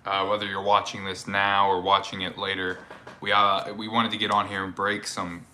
Whether you're watching this now or watching it later, we wanted to get on here and break some,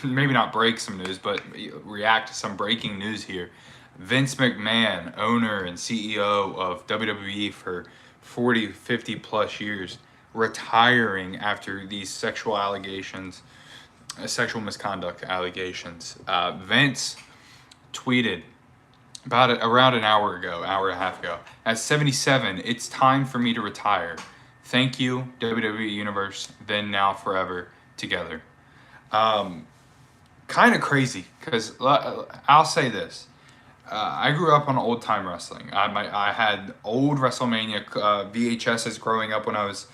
maybe not break some news, but react to some breaking news here. Vince McMahon, owner and CEO of WWE for 40, 50 plus years, retiring after these sexual misconduct allegations. Vince tweeted around an hour and a half ago. At 77, it's time for me to retire. Thank you, WWE Universe, then, now, forever, together. Um, Kind of crazy, because I'll say this. I grew up on old time wrestling. I had old WrestleMania VHSs growing up when I was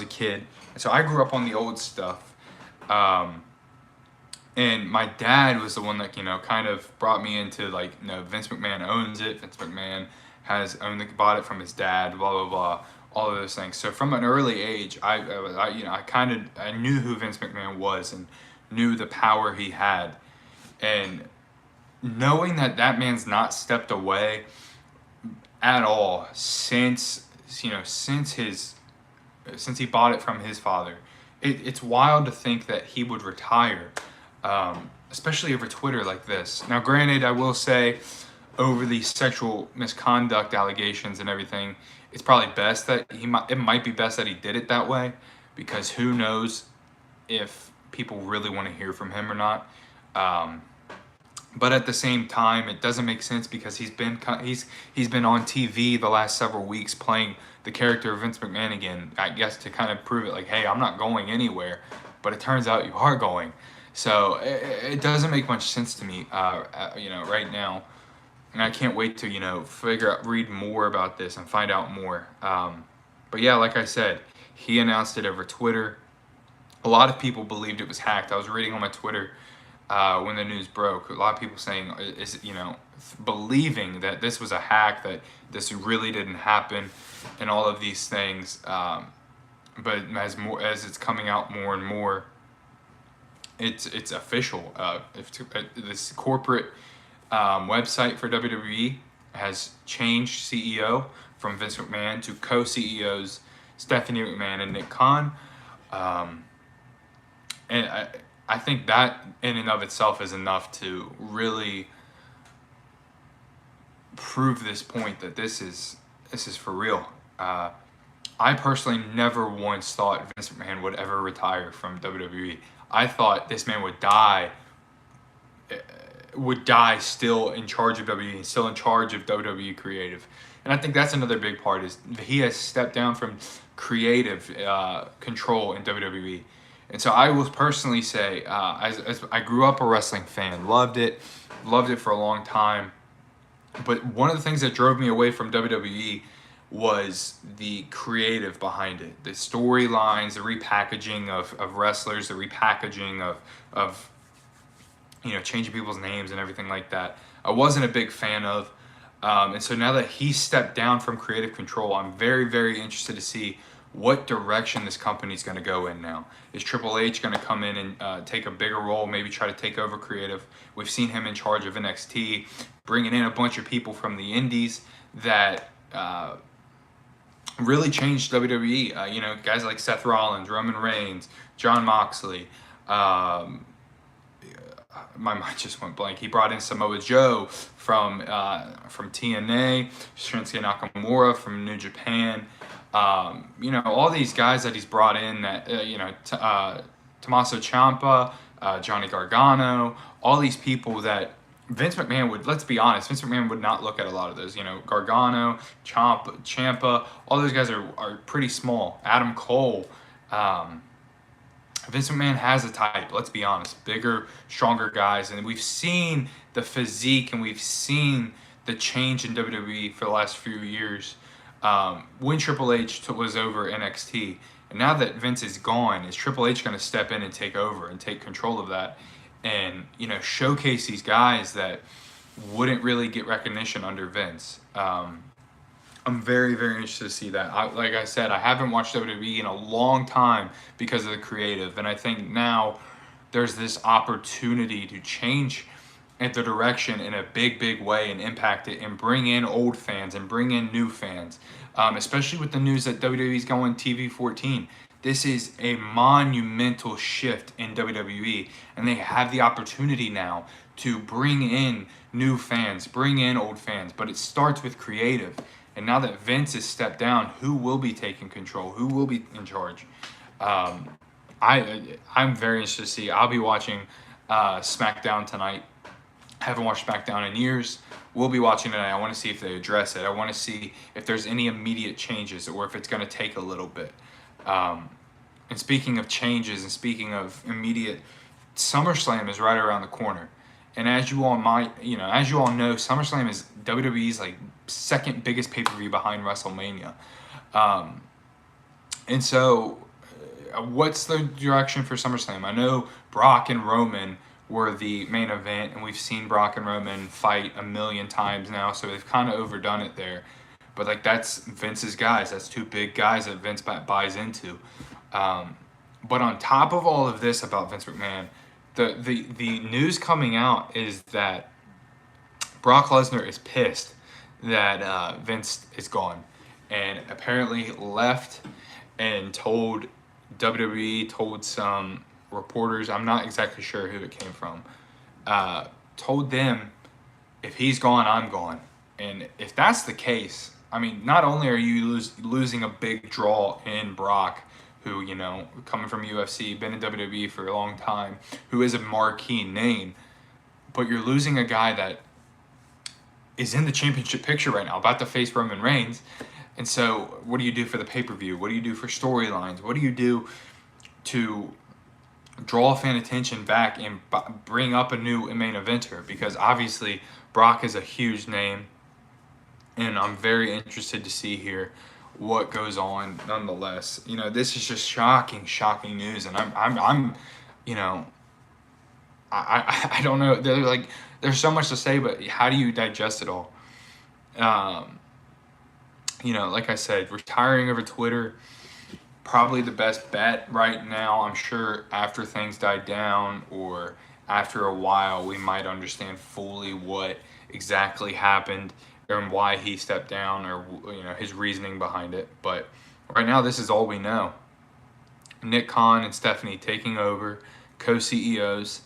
a kid, so I grew up on the old stuff. Um, and my dad was the one that kind of brought me into, like, Vince McMahon owns it. Vince McMahon bought it from his dad. Blah blah blah. All of those things. So from an early age, I knew who Vince McMahon was and knew the power he had, and knowing that that man's not stepped away at all since he bought it from his father. It's wild to think that he would retire, especially over Twitter like this. Now, granted, I will say, over the sexual misconduct allegations and everything, it's probably best that it might be best that he did it that way, because who knows if people really want to hear from him or not. But at the same time, it doesn't make sense, because he's been on TV the last several weeks playing the character of Vince McMahon again, I guess, to kind of prove it, like, hey, I'm not going anywhere. But it turns out you are going. So it doesn't make much sense to me, right now. And I can't wait to, read more about this and find out more. But yeah, like I said, he announced it over Twitter. A lot of people believed it was hacked. I was reading on my Twitter when the news broke. A lot of people saying, believing that this was a hack, that this really didn't happen, and all of these things. But as it's coming out more and more, it's official. This corporate website for WWE has changed CEO from Vince McMahon to co-CEOs Stephanie McMahon and Nick Khan. And I think that in and of itself is enough to really prove this point that this is for real. I personally never once thought Vince McMahon would ever retire from WWE. I thought this man would die still in charge of WWE, still in charge of WWE creative. And I think that's another big part, is he has stepped down from creative control in WWE. And so I will personally say, as I grew up a wrestling fan, loved it for a long time. But one of the things that drove me away from WWE was the creative behind it, the storylines, the repackaging of wrestlers, the repackaging of changing people's names and everything like that. I wasn't a big fan of. And so now that he stepped down from creative control, I'm very, very interested to see what direction this company is going to go in now. Is Triple H going to come in and take a bigger role, maybe try to take over creative? We've seen him in charge of NXT, bringing in a bunch of people from the indies that really changed WWE. Guys like Seth Rollins, Roman Reigns, Jon Moxley. My mind just went blank. He brought in Samoa Joe from TNA, Shinsuke Nakamura from New Japan. All these guys that he's brought in, that Tommaso Ciampa, Johnny Gargano, all these people that Vince McMahon would, let's be honest, Vince McMahon would not look at a lot of those. Gargano, Ciampa, all those guys are pretty small. Adam Cole. Vince McMahon has a type, let's be honest, bigger, stronger guys. And we've seen the physique and we've seen the change in WWE for the last few years. When Triple H was over NXT, and now that Vince is gone, is Triple H going to step in and take over and take control of that, and showcase these guys that wouldn't really get recognition under Vince? I'm very, very interested to see that. Like I said, I haven't watched WWE in a long time because of the creative, and I think now there's this opportunity to change at the direction in a big, big way and impact it and bring in old fans and bring in new fans. especially with the news that WWE's going TV 14. This is a monumental shift in WWE, and they have the opportunity now to bring in new fans, bring in old fans, but it starts with creative. And now that Vince has stepped down, who will be taking control? Who will be in charge? I'm very interested to see. I'll be watching SmackDown tonight. Haven't watched SmackDown in years. We'll be watching tonight. I want to see if they address it. I want to see if there's any immediate changes or if it's going to take a little bit. And speaking of changes and speaking of immediate, SummerSlam is right around the corner. And as you all know, SummerSlam is WWE's like second biggest pay-per-view behind WrestleMania. And so what's the direction for SummerSlam? I know Brock and Roman were the main event, and we've seen Brock and Roman fight a million times now, so they've kind of overdone it there. But like that's Vince's guys. That's two big guys that Vince buys into. But on top of all of this about Vince McMahon, the news coming out is that Brock Lesnar is pissed that Vince is gone, and apparently left and told WWE, told some reporters, I'm not exactly sure who it came from, told them, if he's gone, I'm gone. And if that's the case, I mean, not only are you losing a big draw in Brock, who, you know, coming from UFC, been in WWE for a long time, who is a marquee name, but you're losing a guy that is in the championship picture right now, about to face Roman Reigns. And so what do you do for the pay-per-view? What do you do for storylines? What do you do to draw fan attention back and bring up a new main eventer? Because obviously Brock is a huge name, and I'm very interested to see here what goes on nonetheless. You know, this is just shocking news, and I'm you know, I don't know. There's so much to say, but how do you digest it all? You know, like I said, retiring over Twitter, probably the best bet right now. I'm sure after things die down or after a while, we might understand fully what exactly happened and why he stepped down, or, you know, his reasoning behind it. But right now, this is all we know. Nick Khan and Stephanie taking over, co-CEOs.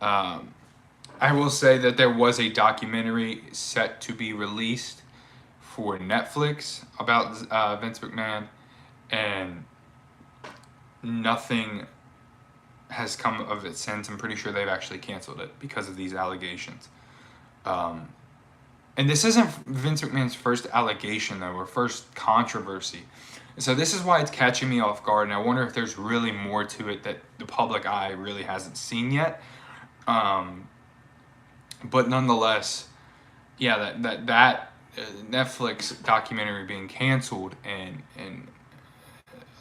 I will say that there was a documentary set to be released for Netflix about Vince McMahon, and nothing has come of it since. I'm pretty sure they've actually canceled it because of these allegations. And this isn't Vince McMahon's first allegation, though, or first controversy. So this is why it's catching me off guard, and I wonder if there's really more to it that the public eye really hasn't seen yet. But nonetheless, yeah, that Netflix documentary being canceled, and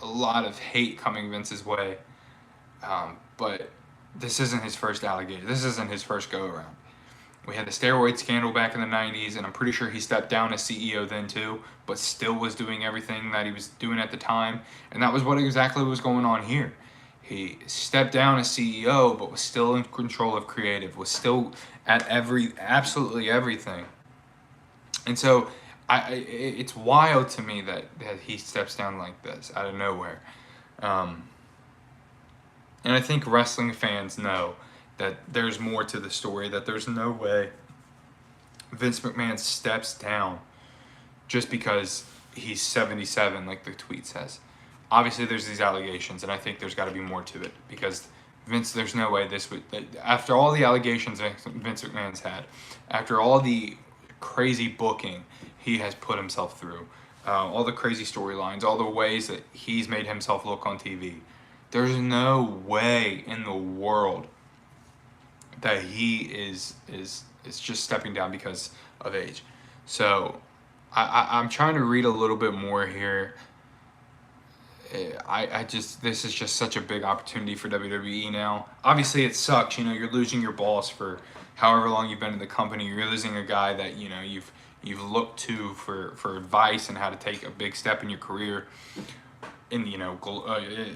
a lot of hate coming Vince's way. But this isn't his first allegation. This isn't his first go-around. We had the steroid scandal back in the 90s, and I'm pretty sure he stepped down as CEO then too, but still was doing everything that he was doing at the time. And that was what exactly was going on here. He stepped down as CEO, but was still in control of creative, was still at absolutely everything. And so it's wild to me that he steps down like this out of nowhere. And I think wrestling fans know that there's more to the story, that there's no way Vince McMahon steps down just because he's 77, like the tweet says. Obviously, there's these allegations, and I think there's got to be more to it, because Vince, there's no way this would, after all the allegations Vince McMahon's had, after all the crazy booking he has put himself through, all the crazy storylines, all the ways that he's made himself look on TV, there's no way in the world that he is just stepping down because of age. So I'm trying to read a little bit more here. This is just such a big opportunity for WWE now. Obviously, it sucks. You know, you're losing your boss for however long you've been in the company. You're losing a guy that, you know, you've looked to for advice and how to take a big step in your career. In, you know,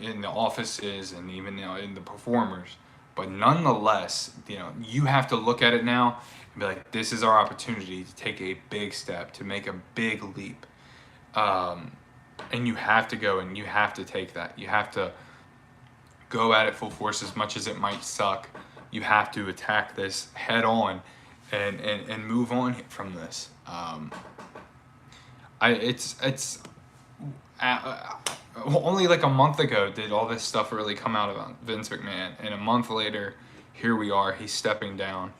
in the offices and even, you know, in the performers. But nonetheless, you know, you have to look at it now and be like, this is our opportunity to take a big step, to make a big leap. And you have to go and you have to take that. You have to go at it full force as much as it might suck. You have to attack this head on and move on from this. It's only like a month ago did all this stuff really come out about Vince McMahon, and a month later, here we are. He's stepping down.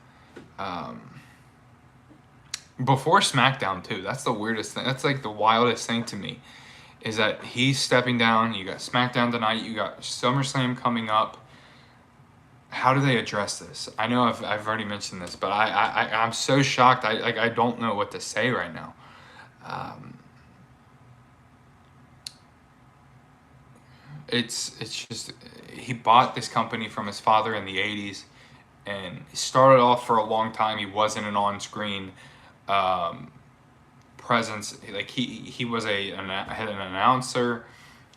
Before SmackDown too. That's the weirdest thing. That's like the wildest thing to me, is that he's stepping down. You got SmackDown tonight. You got SummerSlam coming up. How do they address this? I know I've already mentioned this, but I'm so shocked. I don't know what to say right now. It's just, he bought this company from his father in the 80s, and he started off for a long time. He wasn't an on-screen presence. Like he was had an announcer.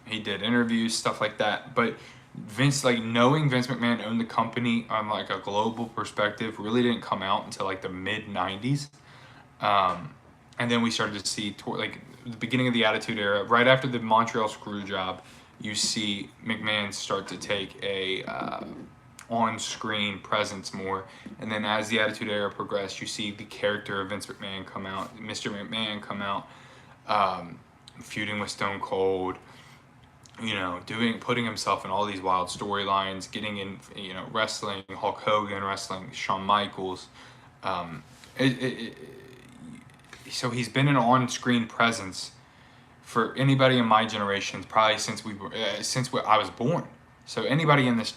He did interviews, stuff like that. But Vince, like knowing Vince McMahon owned the company on like a global perspective, really didn't come out until like the mid '90s. And then we started to see like the beginning of the Attitude Era, right after the Montreal Screwjob. You see McMahon start to take a on-screen presence more, and then as the Attitude Era progressed, you see the character of Vince McMahon come out, Mr. McMahon come out, feuding with Stone Cold, putting himself in all these wild storylines, getting in, wrestling Hulk Hogan, wrestling Shawn Michaels. So he's been an on-screen presence for anybody in my generation, probably since I was born. So anybody in this,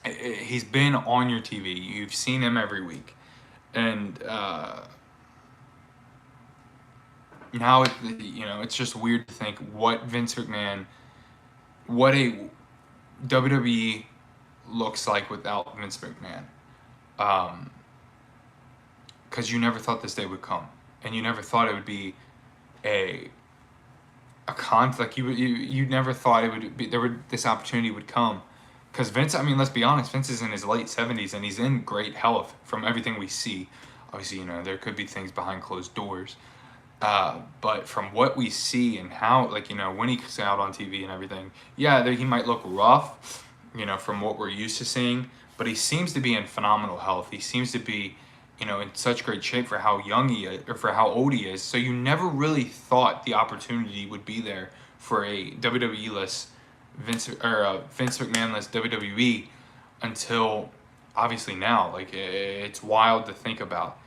he's been on your TV. You've seen him every week, and now it's just weird to think what Vince McMahon, what a WWE looks like without Vince McMahon. Because you never thought this day would come, and you never thought it would be a conflict. You never thought it would be this opportunity would come, because Vince, I mean, let's be honest, Vince is in his late 70s and he's in great health from everything we see. Obviously, there could be things behind closed doors, but from what we see and how, when he's out on TV and everything, he might look rough, from what we're used to seeing, but he seems to be in phenomenal health. He seems to be in such great shape for how young he is, or for how old he is. So you never really thought the opportunity would be there for a WWE-less Vince McMahon-less WWE until obviously now. Like, it's wild to think about.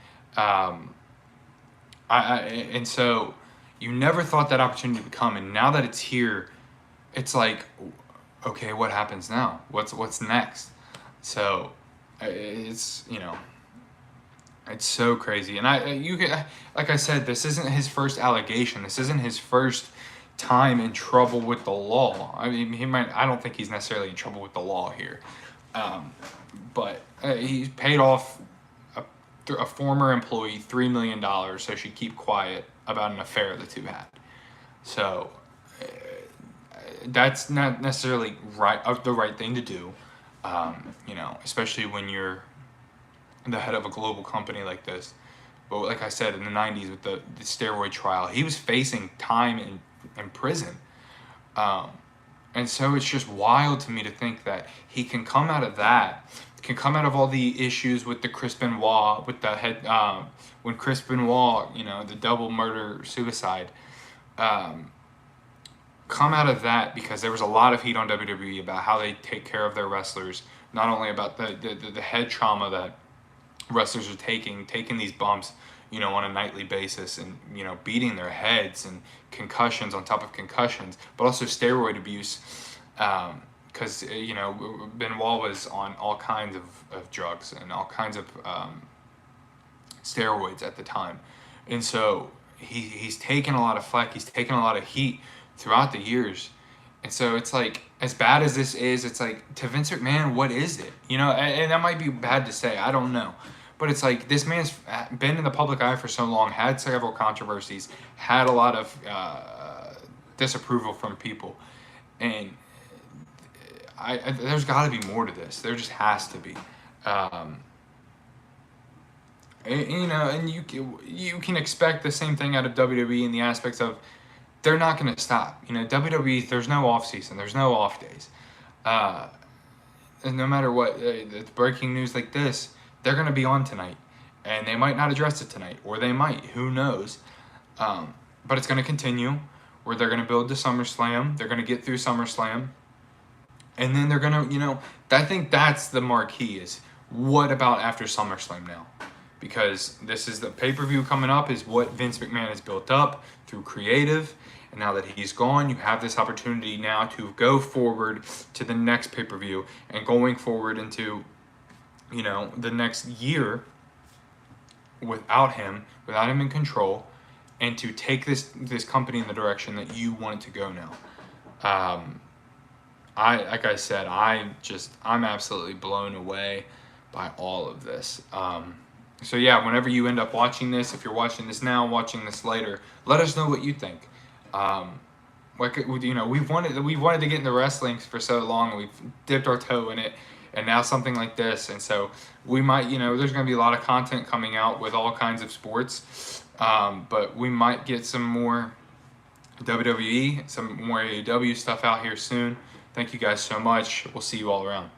And so you never thought that opportunity would come, and now that it's here, it's like, okay, what happens now? What's next? So it's it's so crazy. And like I said, this isn't his first allegation. This isn't his first time in trouble with the law. I mean, I don't think he's necessarily in trouble with the law here. But he's paid off a former employee $3 million so she'd keep quiet about an affair the two had. So that's not necessarily the right thing to do, especially when you're the head of a global company like this. But like I said, in the 90s with the steroid trial, he was facing time in prison. And so it's just wild to me to think that he can come out of that, can come out of all the issues with the Chris Benoit, with the head, when Chris Benoit, the double murder suicide, come out of that, because there was a lot of heat on WWE about how they take care of their wrestlers, not only about the head trauma that wrestlers are taking these bumps, on a nightly basis, and beating their heads, and concussions on top of concussions, but also steroid abuse, because Benoit was on all kinds of drugs and all kinds of steroids at the time, and so he's taken a lot of flack, he's taken a lot of heat throughout the years. And so it's like, as bad as this is, it's like, to Vince McMahon, what is it? And that might be bad to say, I don't know. But it's like, this man's been in the public eye for so long, had several controversies, had a lot of disapproval from people. And there's got to be more to this. There just has to be. And you can expect the same thing out of WWE in the aspects of they're not going to stop. WWE, there's no off season, there's no off days. And no matter what, the breaking news like this, they're going to be on tonight, and they might not address it tonight, or they might. Who knows? But it's going to continue, where they're going to build to SummerSlam. They're going to get through SummerSlam, and then they're going to, I think that's the marquee is what about after SummerSlam now? Because this is the pay-per-view coming up is what Vince McMahon has built up through creative. And now that he's gone, you have this opportunity now to go forward to the next pay-per-view and going forward into, the next year without him in control, and to take this company in the direction that you want it to go now. Like I said, I'm absolutely blown away by all of this. So yeah, whenever you end up watching this, if you're watching this now, watching this later, let us know what you think. We've wanted to get into wrestling for so long, and we've dipped our toe in it, and now something like this, and so we might, there's going to be a lot of content coming out with all kinds of sports, but we might get some more WWE, some more AEW stuff out here soon. Thank you guys so much. We'll see you all around.